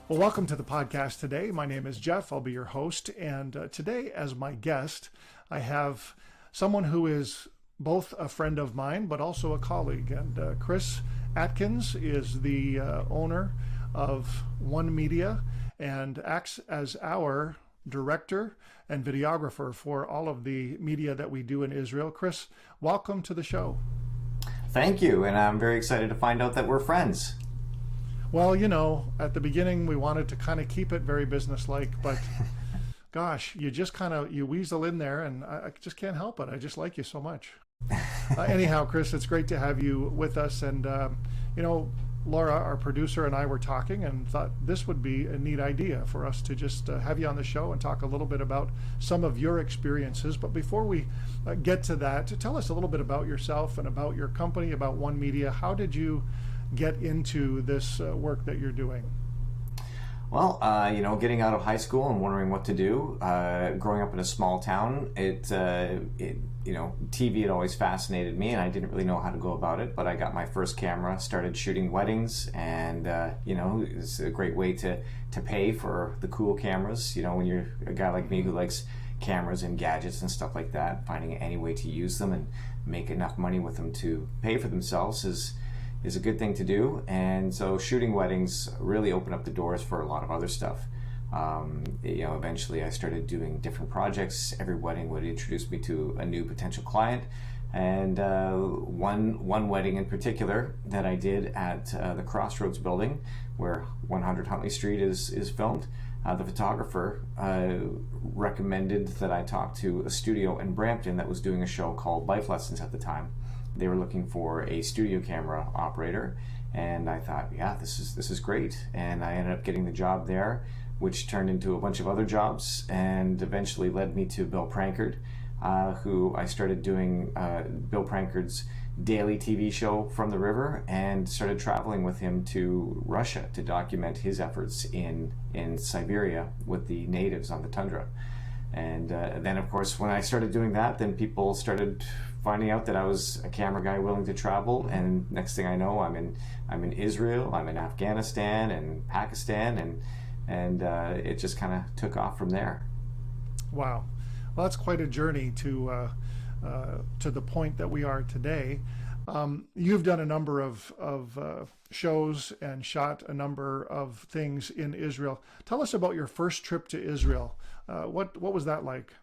Well, welcome to the podcast today. My name is Jeff. I'll be your host. And today, as my guest, I have someone who is both a friend of mine, but also a colleague. And Chris Atkins is the owner of One Media and acts as our director and videographer for all of the media that we do in Israel. Chris, welcome to the show. Thank you, and I'm very excited to find out that we're friends. Well, you know, at the beginning we wanted to kind of keep it very businesslike, but gosh, you just you weasel in there, and I just can't help it. I just like you so much. Anyhow, Chris, it's great to have you with us. And, you know, Laura, our producer, and I were talking and thought this would be a neat idea for us to just have you on the show and talk a little bit about some of your experiences. But before we get to that, tell us a little bit about yourself and about your company, about One Media. How did you get into this work that you're doing? Well, you know, getting out of high school and wondering what to do. Growing up in a small town, you know, TV had always fascinated me, and I didn't really know how to go about it. But I got my first camera, started shooting weddings, and you know, it's a great way to pay for the cool cameras. You know, when you're a guy like me who likes cameras and gadgets and stuff like that, finding any way to use them and make enough money with them to pay for themselves is a good thing to do. And so shooting weddings really opened up the doors for a lot of other stuff. You know, eventually I started doing different projects. Every wedding would introduce me to a new potential client. And one wedding in particular that I did at the Crossroads building where 100 Huntley Street is filmed, the photographer recommended that I talk to a studio in Brampton that was doing a show called Life Lessons at the time. They were looking for a studio camera operator, and I thought, yeah, this is great. And I ended up getting the job there, which turned into a bunch of other jobs and eventually led me to Bill Prankard, who I started doing Bill Prankard's daily TV show From the River, and started traveling with him to Russia to document his efforts in Siberia with the natives on the tundra. And then, of course, when I started doing that, then people started finding out that I was a camera guy willing to travel. And next thing I know, I'm in Israel, I'm in Afghanistan and Pakistan, and it just kind of took off from there. Wow, well, that's quite a journey to the point that we are today. You've done a number of shows and shot a number of things in Israel. Tell us about your first trip to Israel. What was that like?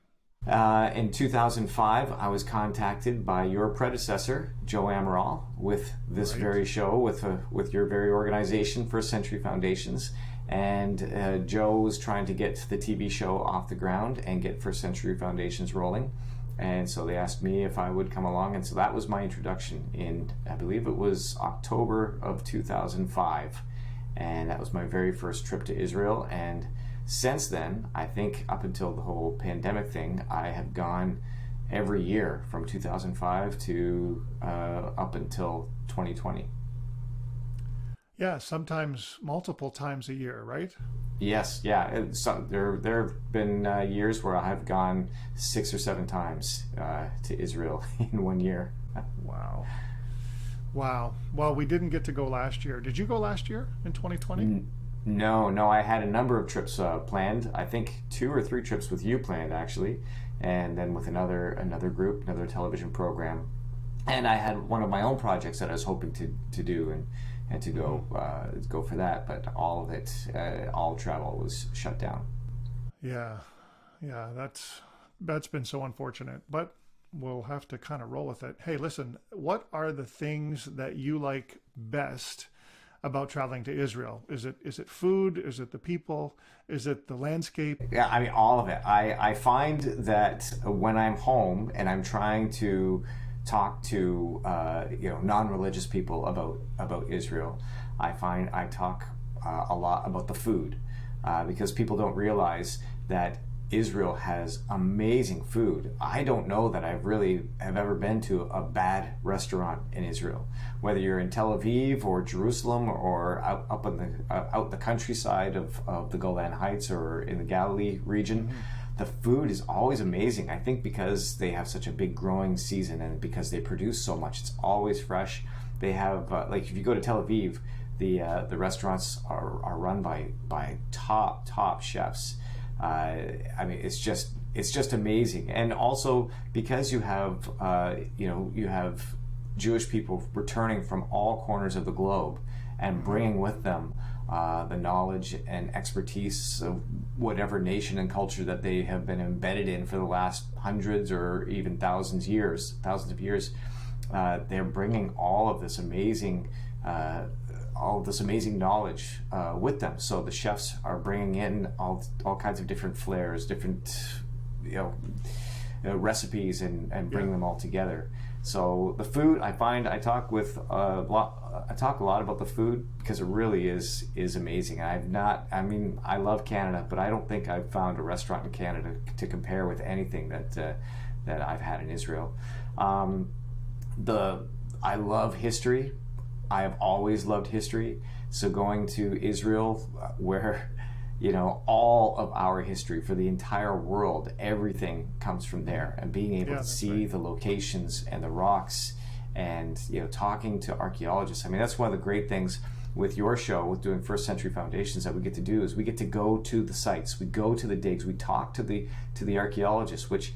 In 2005, I was contacted by your predecessor, Joe Amaral, with this very show, with your very organization, First Century Foundations. And Joe was trying to get the TV show off the ground and get First Century Foundations rolling. And so they asked me if I would come along. And so that was my introduction in, I believe it was October of 2005. And that was my very first trip to Israel. And since then, I think up until the whole pandemic thing, I have gone every year from 2005 to up until 2020. Yeah, sometimes multiple times a year, right? Yes, yeah. There have been years where I've gone 6 or 7 times to Israel in 1 year. Wow. Wow. Well, we didn't get to go last year. Did you go last year in 2020? No. I had a number of trips planned. I think 2 or 3 trips with you planned, actually, and then with another group, another television program. And I had one of my own projects that I was hoping to do and to go for that, but all of it, all travel was shut down. Yeah, that's been so unfortunate, but we'll have to kind of roll with it. Hey, listen, what are the things that you like best about traveling to Israel? Is it food? Is it the people? Is it the landscape? Yeah, I mean, all of it. I find that when I'm home and I'm trying to talk to you know, non-religious people about Israel, I find I talk a lot about the food because people don't realize that Israel has amazing food. I don't know that I really have ever been to a bad restaurant in Israel. Whether you're in Tel Aviv or Jerusalem or out the countryside of the Golan Heights or in the Galilee region, the food is always amazing. I think because they have such a big growing season and because they produce so much, it's always fresh. They have, like if you go to Tel Aviv, The restaurants are run by top chefs. I mean, it's just amazing. And also because you have you have Jewish people returning from all corners of the globe and bringing with them the knowledge and expertise of whatever nation and culture that they have been embedded in for the last hundreds or even thousands of years. They're bringing all of this amazing knowledge with them. So the chefs are bringing in all kinds of different flares, different recipes, and bring them all together. So the food, I find, I talk a lot about the food because it really is amazing. I love Canada, but I don't think I've found a restaurant in Canada to compare with anything that I've had in Israel. I love history. I have always loved history. So going to Israel, where all of our history for the entire world, everything comes from there, and being able to see the locations and the rocks, and talking to archaeologists. I mean, that's one of the great things with your show, with doing First Century Foundations, that we get to do is we get to go to the sites, we go to the digs, we talk to the archaeologists, which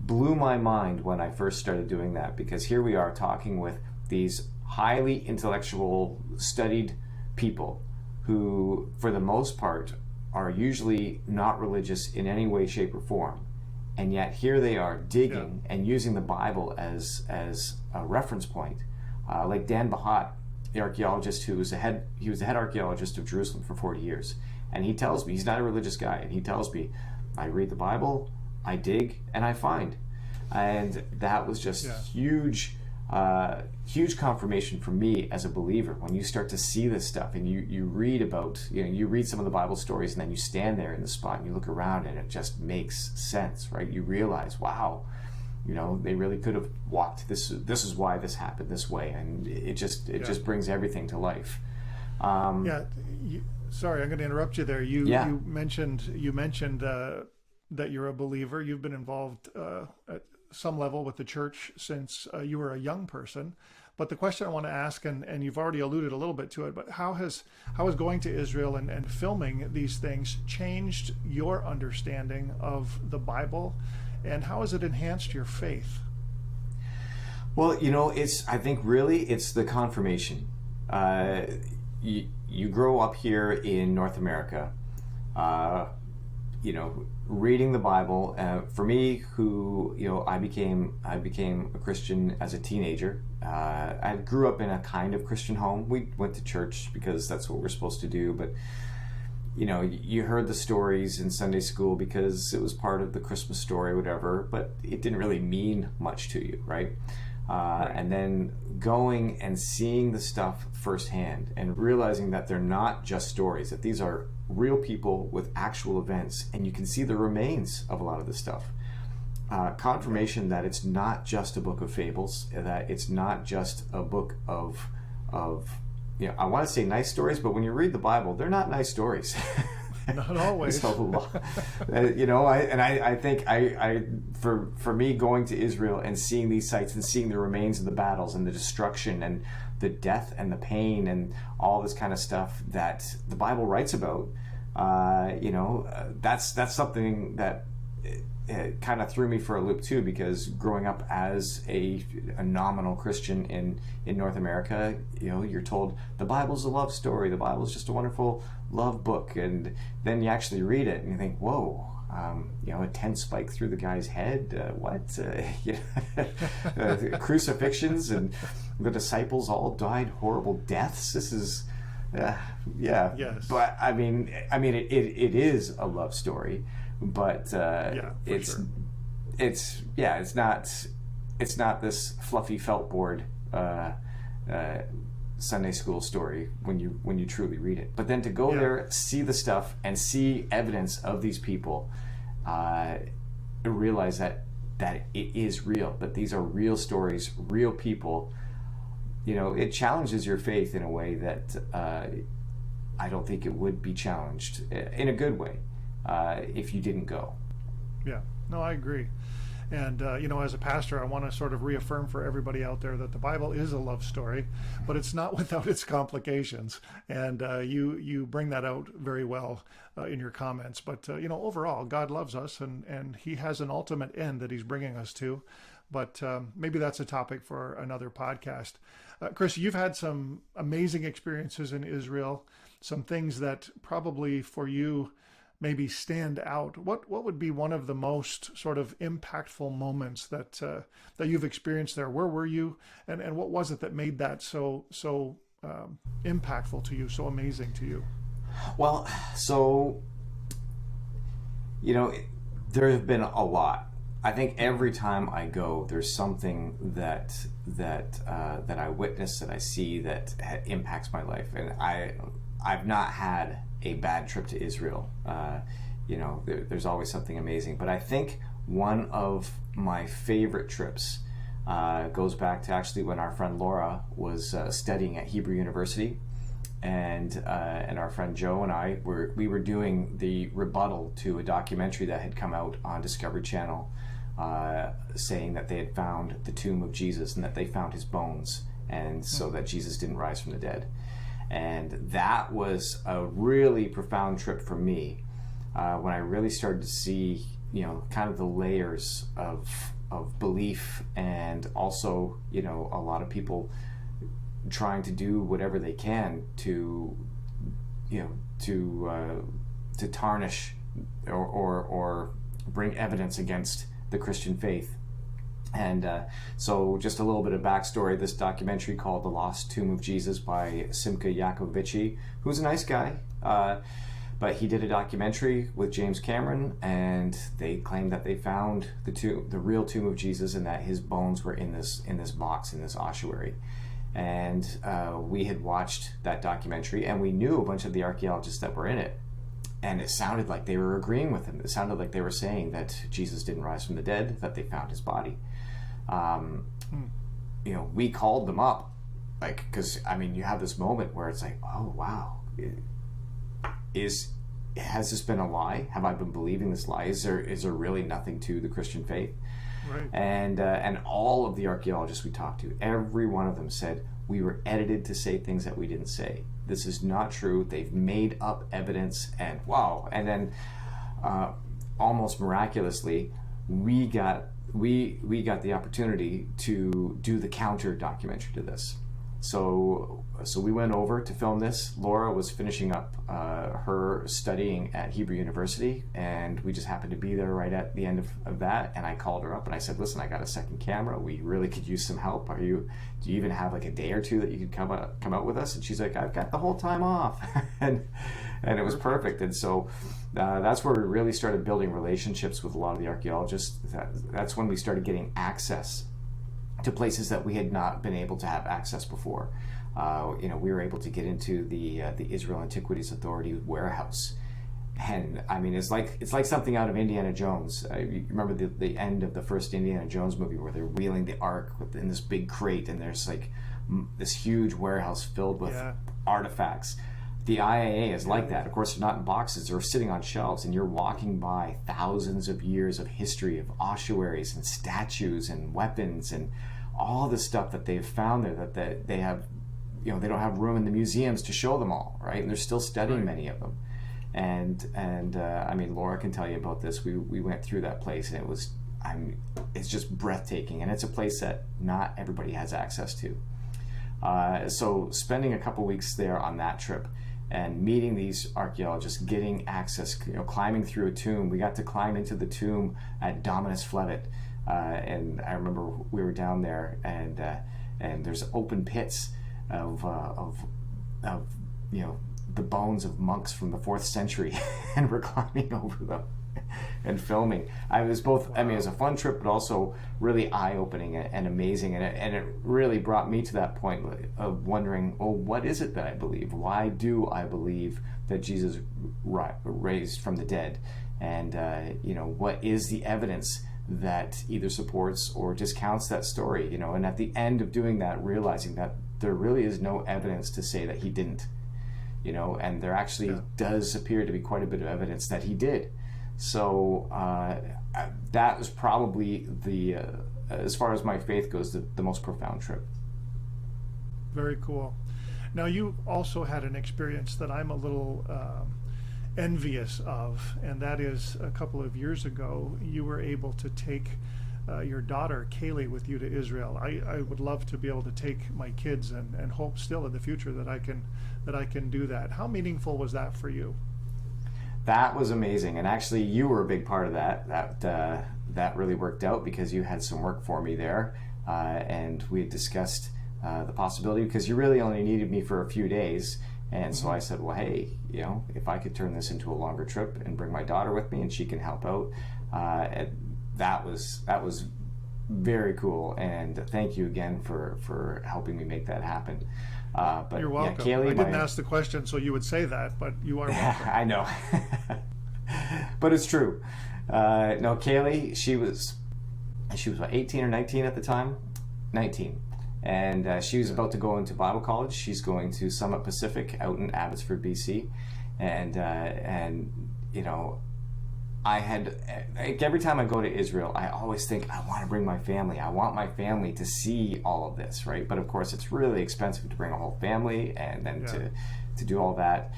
blew my mind when I first started doing that, because here we are talking with these highly intellectual, studied people who, for the most part, are usually not religious in any way, shape, or form, and yet here they are digging and using the Bible as a reference point. Like Dan Bahat, the archaeologist he was the head archaeologist of Jerusalem for 40 years, and he tells me, he's not a religious guy, and he tells me, I read the Bible, I dig, and I find. And that was just huge confirmation for me as a believer, when you start to see this stuff and you read about, you read some of the Bible stories, and then you stand there in the spot and you look around and it just makes sense, right? You realize, wow, they really could have walked this is why this happened this way, and it just brings everything to life. Sorry, I'm going to interrupt you there. You mentioned that you're a believer. You've been involved at some level with the church since you were a young person. But the question I want to ask, and you've already alluded a little bit to it, but how has going to Israel and filming these things changed your understanding of the Bible, and how has it enhanced your faith? Well, I think really it's the confirmation. You grow up here in North America, reading the Bible. For me, I became a Christian as a teenager. I grew up in a kind of Christian home. We went to church because that's what we're supposed to do, but you heard the stories in Sunday school because it was part of the Christmas story, whatever, but it didn't really mean much to you, right? And then going and seeing the stuff firsthand and realizing that they're not just stories, that these are real people with actual events, and you can see the remains of a lot of this stuff. Confirmation that it's not just a book of fables, that it's not just a book of I want to say nice stories, but when you read the Bible, they're not nice stories. Not always. So, I think for me, going to Israel and seeing these sites and seeing the remains of the battles and the destruction and the death and the pain and all this kind of stuff that the Bible writes about, that's something that it kind of threw me for a loop too, because growing up as a nominal Christian in North America, you're told the Bible's a love story, the Bible's just a wonderful love book, and then you actually read it and you think, whoa, a tent spike through the guy's head, crucifixions, and the disciples all died horrible deaths. This is yes. But I mean it is a love story, but it's not this fluffy felt board Sunday school story when you truly read it. But then to go there, see the stuff, and see evidence of these people, realize that it is real, that these are real stories, real people. It challenges your faith in a way that I don't think it would be challenged in a good way if you didn't go. Yeah, no, I agree. And, as a pastor, I want to sort of reaffirm for everybody out there that the Bible is a love story, but it's not without its complications. And you bring that out very well in your comments. But, overall, God loves us, and he has an ultimate end that he's bringing us to. But maybe that's a topic for another podcast. Chris, you've had some amazing experiences in Israel, some things that probably for you maybe stand out. What would be one of the most sort of impactful moments that you've experienced there? Where were you, and what was it that made that so impactful to you, so amazing to you? Well, so there have been a lot. I think every time I go, there's something that I witness, that I see, that impacts my life, and I've not had a bad trip to Israel. There's always something amazing. But I think one of my favorite trips goes back to actually when our friend Laura was studying at Hebrew University, and our friend Joe and I were doing the rebuttal to a documentary that had come out on Discovery Channel, saying that they had found the tomb of Jesus and that they found his bones, and so that Jesus didn't rise from the dead. And that was a really profound trip for me, when I really started to see, kind of the layers of belief, and also, a lot of people trying to do whatever they can to tarnish or bring evidence against the Christian faith. And so just a little bit of backstory, this documentary called The Lost Tomb of Jesus by Simcha Yakovici, who's a nice guy, but he did a documentary with James Cameron, and they claimed that they found the real tomb of Jesus, and that his bones were in this box, in this ossuary. And we had watched that documentary, and we knew a bunch of the archaeologists that were in it. And it sounded like they were agreeing with him. It sounded like they were saying that Jesus didn't rise from the dead, that they found his body. We called them up, because you have this moment where it's like, oh wow, has this been a lie? Have I been believing this lie? Is there really nothing to the Christian faith? Right. And all of the archaeologists we talked to, every one of them said, we were edited to say things that we didn't say. This is not true. They've made up evidence, and wow. And then almost miraculously, we got the opportunity to do the counter documentary to this. So we went over to film this. Laura was finishing up her studying at Hebrew University, and we just happened to be there right at the end of that. And I called her up and I said, "Listen, I got a second camera. We really could use some help. Do you even have like a day or two that you could come out with us?" And she's like, "I've got the whole time off," and it was perfect. And so that's where we really started building relationships with a lot of the archaeologists. That's when we started getting access to places that we had not been able to have access before. We were able to get into the Israel Antiquities Authority warehouse, and it's like something out of Indiana Jones. You remember the end of the first Indiana Jones movie where they're wheeling the ark in this big crate, and there's like this huge warehouse filled with artifacts. The IAA is like that. Of course, they're not in boxes; they're sitting on shelves, and you're walking by thousands of years of history of ossuaries and statues and weapons and all the stuff that they've found there that they have. They don't have room in the museums to show them all, right? And they're still studying many of them. And Laura can tell you about this. We went through that place, and it's just breathtaking, and it's a place that not everybody has access to. So spending a couple weeks there on that trip, and meeting these archaeologists, getting access, climbing through a tomb. We got to climb into the tomb at Dominus Flevit, and I remember we were down there, and there's open pits of the bones of monks from the 4th century, and we're climbing over them and filming. It was both. Wow. It was a fun trip, but also really eye-opening and amazing, and it really brought me to that point of wondering, well, what is it that I believe? Why do I believe that Jesus raised from the dead? And what is the evidence that either supports or discounts that story? And at the end of doing that, realizing that there really is no evidence to say that he didn't. And there actually does appear to be quite a bit of evidence that he did. So that was probably as far as my faith goes, the most profound trip. Very cool. Now, you also had an experience that I'm a little envious of, and that is a couple of years ago, you were able to take your daughter Kaylee with you to Israel. I would love to be able to take my kids and hope still in the future that I can do that. How meaningful was that for you? That was amazing, and actually, you were a big part of that. That really worked out because you had some work for me there, and we had discussed the possibility because you really only needed me for a few days. And so I said, well, hey, if I could turn this into a longer trip and bring my daughter with me and she can help out, that was very cool. And thank you again for helping me make that happen. But you're welcome. Yeah, Kaylee, I didn't ask the question, so you would say that, but you are welcome. I know. But it's true. No, Kaylee, she was what, 18 or 19 at the time? 19. And she was about to go into Bible college. She's going to Summit Pacific out in Abbotsford, BC. And I had, like, every time I go to Israel, I always think, I want to bring my family. I want my family to see all of this, right? But of course, it's really expensive to bring a whole family and then to do all that.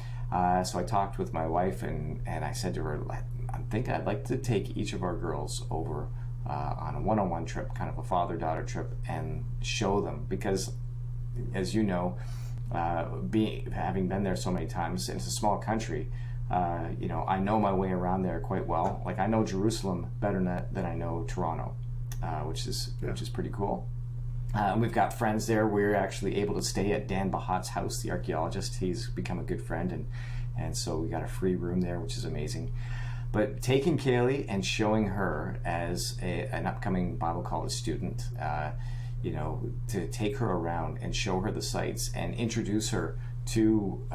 So I talked with my wife and I said to her, I think I'd like to take each of our girls over on a one-on-one trip, kind of a father-daughter trip, and show them, because as you know, having been there so many times, and it's a small country, I know my way around there quite well. Like, I know Jerusalem better than I know Toronto, which is pretty cool. We've got friends there. We're actually able to stay at Dan Bahat's house, the archaeologist. He's become a good friend, and so we got a free room there, which is amazing. But taking Kaylee and showing her as an upcoming Bible college student, to take her around and show her the sights and introduce her to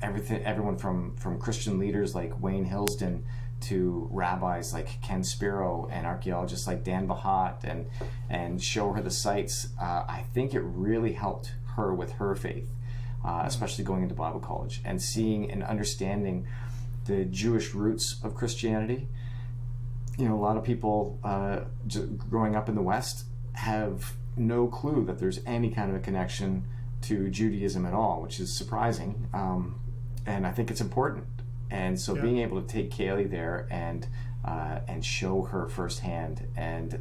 everyone from Christian leaders like Wayne Hillsden to rabbis like Ken Spiro and archaeologists like Dan Bahat, and show her the sights, I think it really helped her with her faith, especially going into Bible college and seeing and understanding the Jewish roots of Christianity. A lot of people growing up in the West have no clue that there's any kind of a connection to Judaism at all, which is surprising. And I think it's important. And so being able to take Kaylee there and show her firsthand, and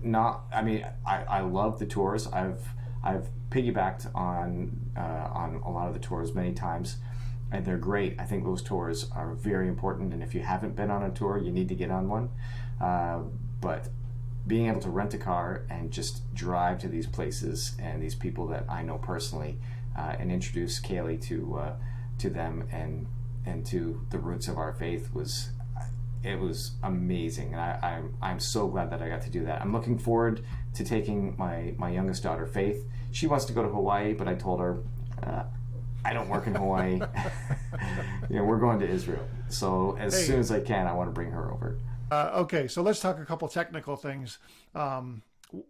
I love the tours. I've piggybacked on a lot of the tours many times, and they're great. I think those tours are very important, and if you haven't been on a tour, you need to get on one. But being able to rent a car and just drive to these places and these people that I know personally, and introduce Kaylee to them and to the roots of our faith was amazing. And I'm so glad that I got to do that. I'm looking forward to taking my youngest daughter, Faith. She wants to go to Hawaii, but I told her, I don't work in Hawaii. We're going to Israel. So as soon as I can, I want to bring her over. Okay, so let's talk a couple technical things.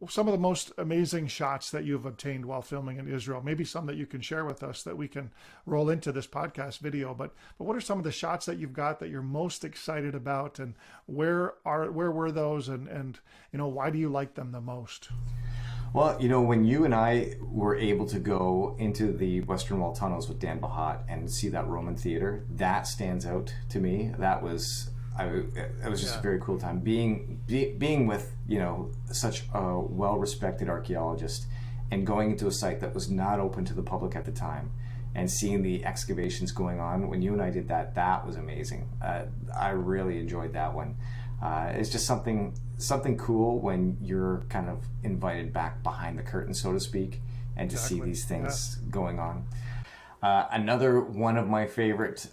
Some of the most amazing shots that you've obtained while filming in Israel, maybe some that you can share with us that we can roll into this podcast video, but what are some of the shots that you've got that you're most excited about, and where were those, and why do you like them the most? Well, when you and I were able to go into the Western Wall tunnels with Dan Bahat and see that Roman theater, that stands out to me. It was just a very cool time being with such a well-respected archaeologist and going into a site that was not open to the public at the time and seeing the excavations going on. When you and I did that was amazing. I really enjoyed that one. It's just something cool when you're kind of invited back behind the curtain, so to speak, and to see these things going on. Another one of my favorite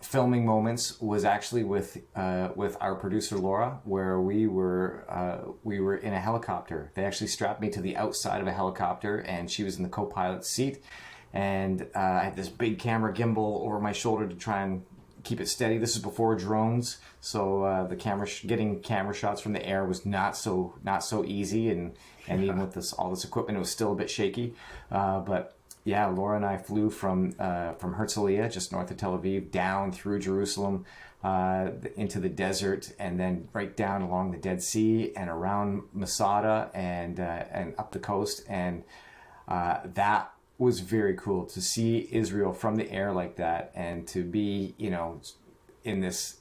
filming moments was actually with our producer Laura, where we were in a helicopter. They actually strapped me to the outside of a helicopter, and she was in the co-pilot's seat, and I had this big camera gimbal over my shoulder to try and keep it steady. This is before drones, so the getting camera shots from the air was not so easy, and even with all this equipment, it was still a bit shaky. But yeah, Laura and I flew from Herzliya, just north of Tel Aviv, down through Jerusalem into the desert, and then right down along the Dead Sea and around Masada and up the coast, and that was very cool to see Israel from the air like that, and to be, in this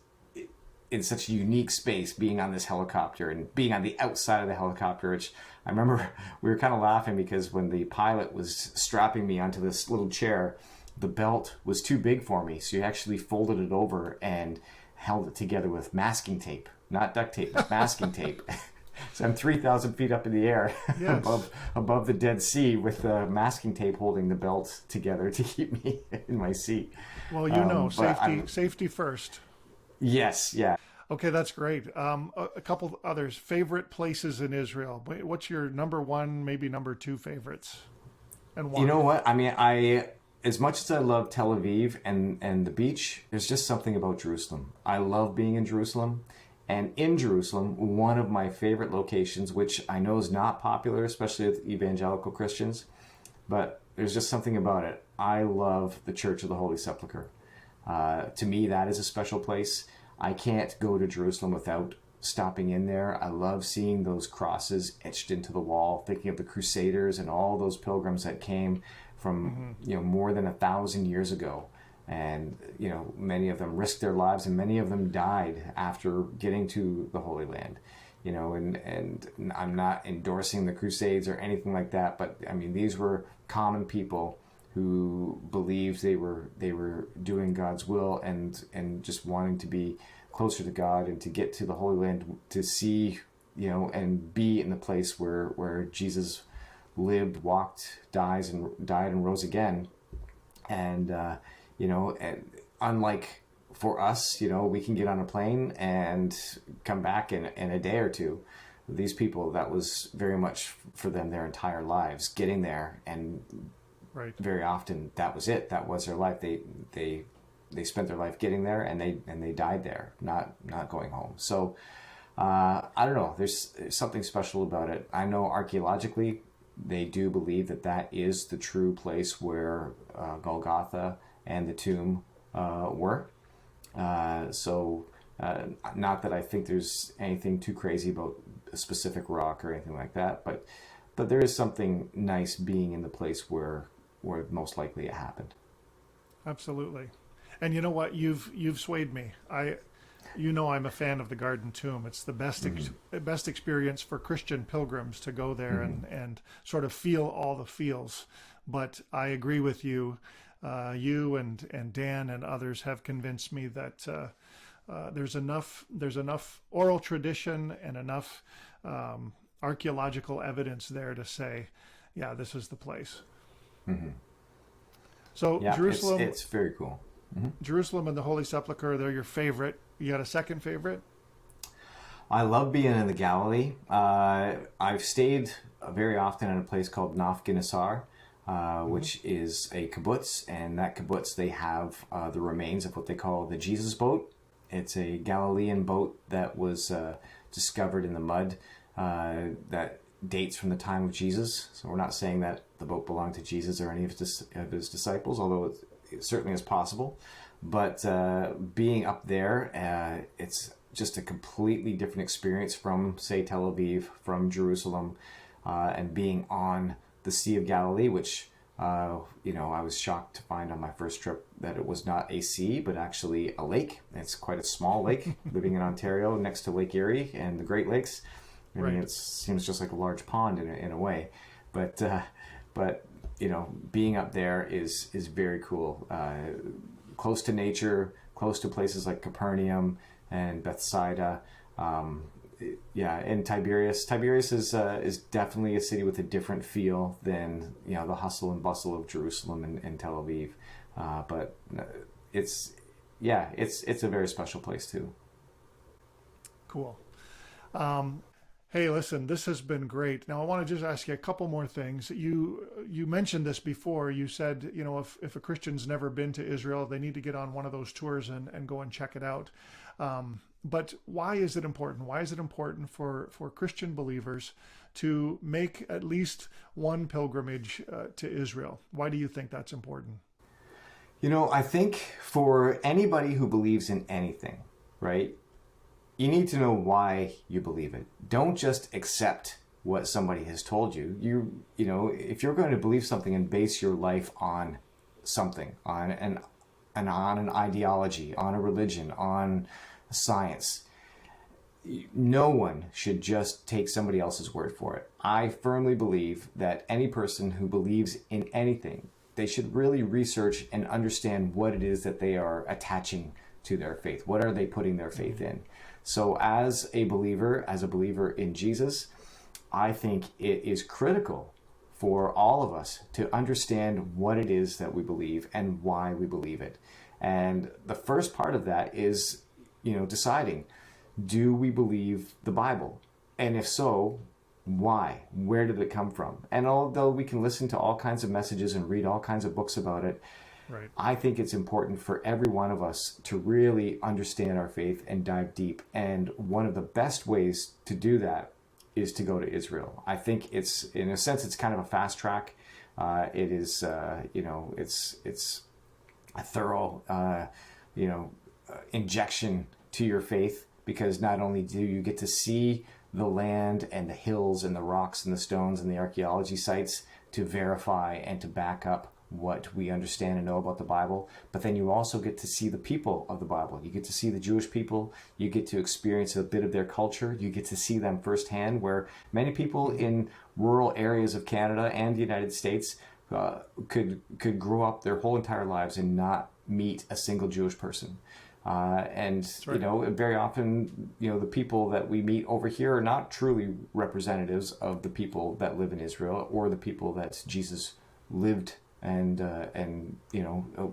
in such a unique space, being on this helicopter and being on the outside of the helicopter, which I remember we were kind of laughing because when the pilot was strapping me onto this little chair, the belt was too big for me. So he actually folded it over and held it together with masking tape, not duct tape, but masking tape. So I'm 3,000 feet up in the air, Yes. above the Dead Sea, with masking tape holding the belt together to keep me in my seat. Well, But safety first. Yes, yeah. Okay, that's great. A couple others. Favorite places in Israel. What's your number one, maybe number two favorites, and why? You know what? I mean, as much as I love Tel Aviv and the beach, there's just something about Jerusalem. I love being in Jerusalem. And in Jerusalem, one of my favorite locations, which I know is not popular, especially with evangelical Christians, but there's just something about it. I love the Church of the Holy Sepulchre. To me, that is a special place. I can't go to Jerusalem without stopping in there. I love seeing those crosses etched into the wall, thinking of the Crusaders and all those pilgrims that came from more than 1,000 years ago. And many of them risked their lives, and many of them died after getting to the Holy Land. And I'm not endorsing the Crusades or anything like that, but I mean, these were common people who believed they were doing God's will and just wanting to be closer to God and to get to the Holy Land, to see and be in the place where Jesus lived, walked, died and rose again. And and unlike for us, we can get on a plane and come back in a day or two. These people, that was very much for them their entire lives, getting there, and Right. very often that was it. That was their life. They spent their life getting there, and they died there, not going home. So I don't know. There's something special about it. I know archaeologically they do believe that is the true place where Golgotha and the tomb were. So not that I think there's anything too crazy about a specific rock or anything like that, but there is something nice being in the place where most likely it happened. Absolutely. And you know what? You've swayed me. I'm a fan of the Garden Tomb. It's the best experience for Christian pilgrims to go there and sort of feel all the feels. But I agree with you. You and Dan and others have convinced me that there's enough oral tradition and enough archaeological evidence there to say, yeah, this is the place. Mm-hmm. So yeah, Jerusalem, it's very cool. Mm-hmm. Jerusalem and the Holy Sepulchre, they're your favorite. You got a second favorite? I love being in the Galilee. I've stayed very often in a place called Naf Ginesar, which is a kibbutz, and that kibbutz, they have the remains of what they call the Jesus boat. It's a Galilean boat that was discovered in the mud that dates from the time of Jesus. So we're not saying that the boat belonged to Jesus or any of his disciples, although it certainly is possible. But being up there, it's just a completely different experience from, say, Tel Aviv, from Jerusalem, and being on the Sea of Galilee, which I was shocked to find on my first trip that it was not a sea, but actually a lake. It's quite a small lake, living in Ontario next to Lake Erie and the Great Lakes. I mean, it seems just like a large pond in a way, but being up there is very cool. Close to nature, close to places like Capernaum and Bethsaida. And Tiberias. Tiberias is definitely a city with a different feel than the hustle and bustle of Jerusalem and Tel Aviv. But it's a very special place too. Cool. Hey, listen, this has been great. Now, I want to just ask you a couple more things. You mentioned this before. You said, if a Christian's never been to Israel, they need to get on one of those tours and go and check it out. But why is it important? Why is it important for Christian believers to make at least one pilgrimage to Israel? Why do you think that's important? I think for anybody who believes in anything, right? You need to know why you believe it. Don't just accept what somebody has told you. If you're going to believe something and base your life on something, on an ideology, on a religion, on science, no one should just take somebody else's word for it. I firmly believe that any person who believes in anything, they should really research and understand what it is that they are attaching to their faith. What are they putting their faith in? So as a believer in Jesus, I think it is critical for all of us to understand what it is that we believe and why we believe it. And the first part of that is, deciding, do we believe the Bible? And if so, why? Where did it come from? And although we can listen to all kinds of messages and read all kinds of books about it, Right. I think it's important for every one of us to really understand our faith and dive deep. And one of the best ways to do that is to go to Israel. I think it's, in a sense, it's kind of a fast track. It is, it's a thorough, injection to your faith, because not only do you get to see the land and the hills and the rocks and the stones and the archaeology sites to verify and to back up what we understand and know about the Bible, but then you also get to see the people of the Bible. You get to see the Jewish people. You get to experience a bit of their culture. You get to see them firsthand, where many people in rural areas of Canada and the United States could grow up their whole entire lives and not meet a single Jewish person. Right. Very often, the people that we meet over here are not truly representatives of the people that live in Israel or the people that Jesus lived and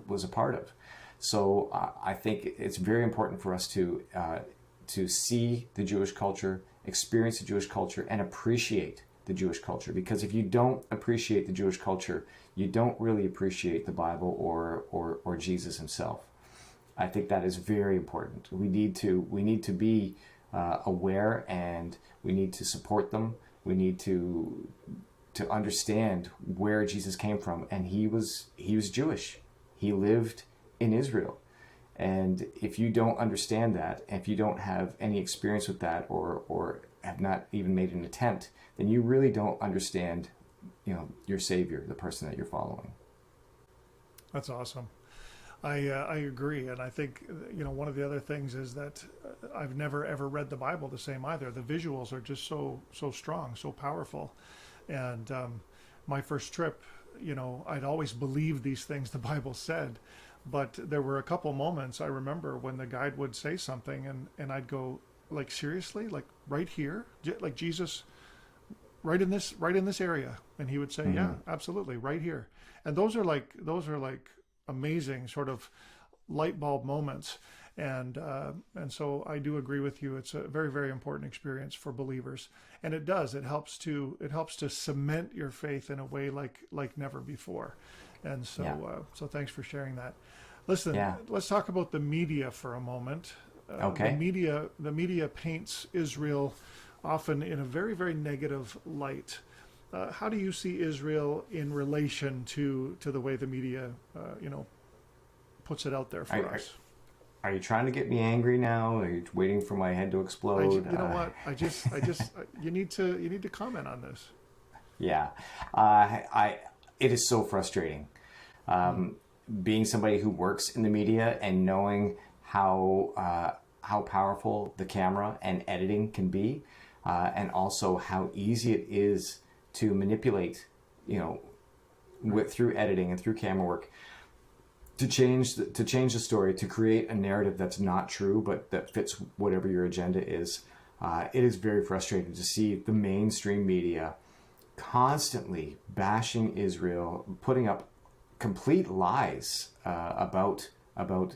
was a part of. So I think it's very important for us to see the Jewish culture, experience the Jewish culture, and appreciate the Jewish culture. Because if you don't appreciate the Jewish culture, you don't really appreciate the Bible or Jesus himself. I think that is very important. We need to be aware, and we need to support them. We need to understand where Jesus came from, and he was Jewish. He lived in Israel. And if you don't understand that, if you don't have any experience with that, or have not even made an attempt, then you really don't understand, your Savior, the person that you're following. That's awesome. I agree, and I think one of the other things is that I've never ever read the Bible the same either. The visuals are just so strong, so powerful, and my first trip, I'd always believed these things the Bible said, but there were a couple moments I remember when the guide would say something, and I'd go, like, seriously, like right here, like Jesus, right in this area, and he would say, yeah, absolutely, right here, and those are like amazing sort of light bulb moments. And so I do agree with you. It's a very, very important experience for believers, and it helps to cement your faith in a way like never before. And so so thanks for sharing that. Listen, let's talk about the media for a moment. Okay. The media paints Israel often in a very, very negative light. How do you see Israel in relation to the way the media, puts it out there for us? Are you trying to get me angry now? Are you waiting for my head to explode? You know what? I just, you need to comment on this. Yeah, it is so frustrating. Being somebody who works in the media and knowing how powerful the camera and editing can be, and also how easy it is to manipulate, through editing and through camera work, to change the story, to create a narrative that's not true but that fits whatever your agenda is. It is very frustrating to see the mainstream media constantly bashing Israel, putting up complete lies about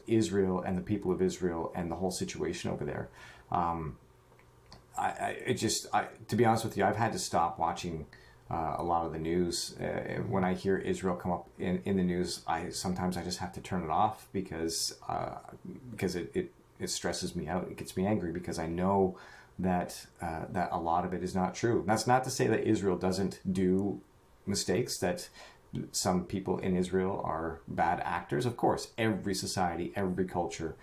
Israel and the people of Israel and the whole situation over there. to be honest with you, I've had to stop watching a lot of the news. When I hear Israel come up in the news, sometimes I just have to turn it off because it stresses me out. It gets me angry because I know that a lot of it is not true. That's not to say that Israel doesn't do mistakes, that some people in Israel are bad actors. Of course, every society, every culture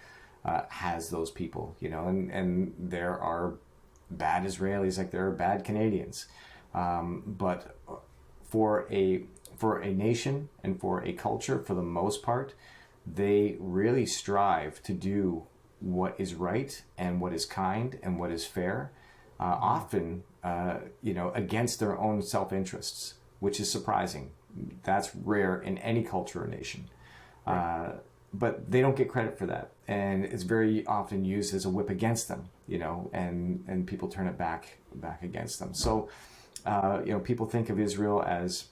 has those people, and there are bad Israelis like there are bad Canadians. But for a nation and for a culture, for the most part, they really strive to do what is right and what is kind and what is fair, often, against their own self-interests, which is surprising. That's rare in any culture or nation. Right. But they don't get credit for that. And it's very often used as a whip against them, and people turn it back against them. So, people think of Israel as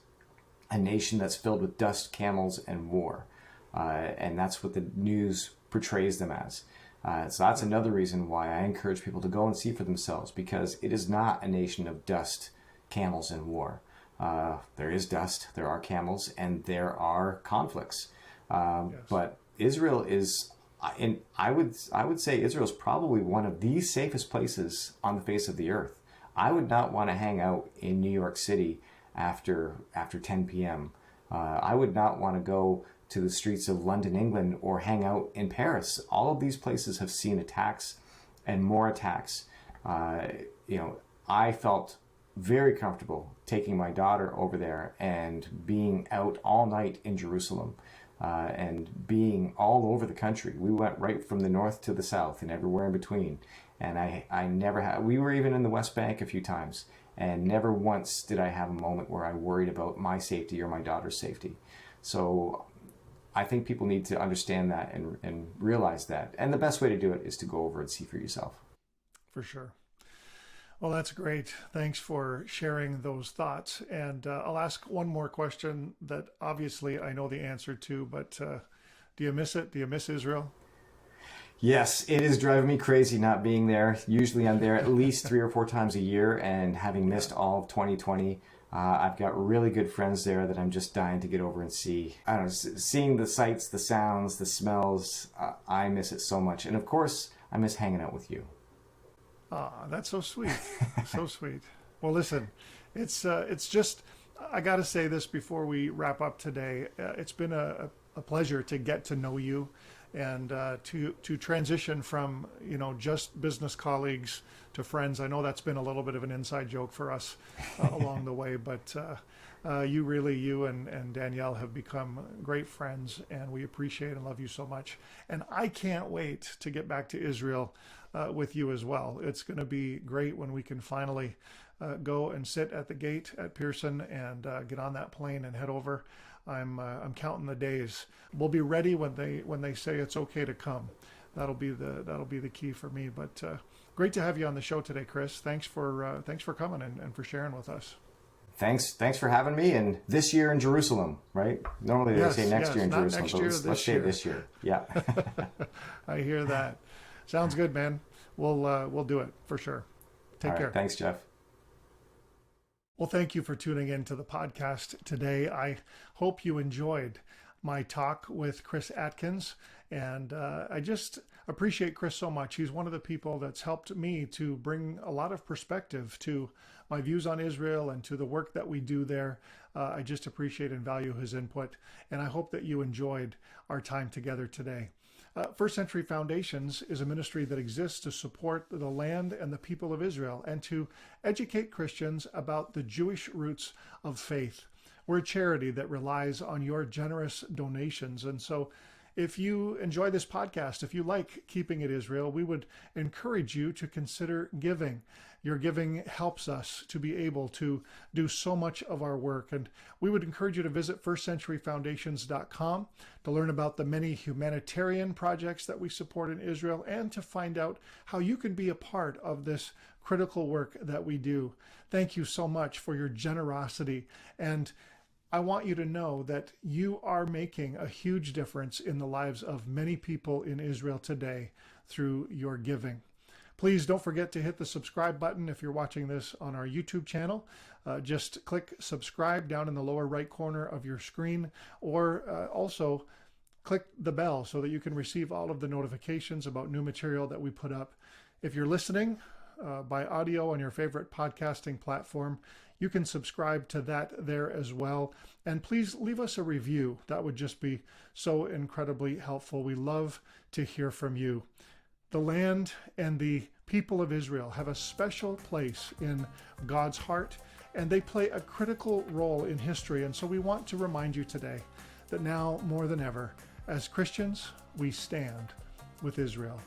a nation that's filled with dust, camels, and war. And that's what the news portrays them as. So that's another reason why I encourage people to go and see for themselves, because it is not a nation of dust, camels, and war. There is dust, there are camels, and there are conflicts. Yes. But Israel is, and I would say Israel is probably one of the safest places on the face of the earth. I would not want to hang out in New York City after 10 p.m. I would not want to go to the streets of London, England, or hang out in Paris. All of these places have seen attacks and more attacks. I felt very comfortable taking my daughter over there and being out all night in Jerusalem, and being all over the country. We went right from the north to the south and everywhere in between. And I never had, we were even in the West Bank a few times, and never once did I have a moment where I worried about my safety or my daughter's safety. So I think people need to understand that and realize that. And the best way to do it is to go over and see for yourself. For sure. Well, that's great. Thanks for sharing those thoughts. And I'll ask one more question that obviously I know the answer to, but do you miss it? Do you miss Israel? Yes, it is driving me crazy not being there. Usually I'm there at least 3 or 4 times a year, and having missed all of 2020, I've got really good friends there that I'm just dying to get over and see. I don't know, seeing the sights, the sounds, the smells, I miss it so much. And of course, I miss hanging out with you. Ah, that's so sweet. So sweet. Well, listen, it's just, I got to say this before we wrap up today. It's been a pleasure to get to know you, and to transition from just business colleagues to friends. I know that's been a little bit of an inside joke for us along the way, but you and Danielle have become great friends, and we appreciate and love you so much. And I can't wait to get back to Israel with you as well. It's going to be great when we can finally go and sit at the gate at Pearson and get on that plane and head over. I'm counting the days. We'll be ready when they say it's okay to come. That'll be the key for me. But great to have you on the show today, Chris. Thanks for coming and for sharing with us. Thanks for having me. And this year in Jerusalem, right? Normally they say next year in Jerusalem, but let's say this year. Yeah. I hear that. Sounds good, man. We'll do it for sure. Take care. Thanks, Jeff. Well, thank you for tuning in to the podcast today. I hope you enjoyed my talk with Chris Atkins, and I just appreciate Chris so much. He's one of the people that's helped me to bring a lot of perspective to my views on Israel and to the work that we do there. I just appreciate and value his input, and I hope that you enjoyed our time together today. First Century Foundations is a ministry that exists to support the land and the people of Israel and to educate Christians about the Jewish roots of faith. We're a charity that relies on your generous donations. And so if you enjoy this podcast, if you like Keeping It Israel, we would encourage you to consider giving. Your giving helps us to be able to do so much of our work. And we would encourage you to visit firstcenturyfoundations.com to learn about the many humanitarian projects that we support in Israel and to find out how you can be a part of this critical work that we do. Thank you so much for your generosity. And I want you to know that you are making a huge difference in the lives of many people in Israel today through your giving. Please don't forget to hit the subscribe button if you're watching this on our YouTube channel. Just click subscribe down in the lower right corner of your screen, or also click the bell so that you can receive all of the notifications about new material that we put up. If you're listening by audio on your favorite podcasting platform, you can subscribe to that there as well. And please leave us a review. That would just be so incredibly helpful. We love to hear from you. The land and the people of Israel have a special place in God's heart, and they play a critical role in history. And so we want to remind you today that now more than ever, as Christians, we stand with Israel.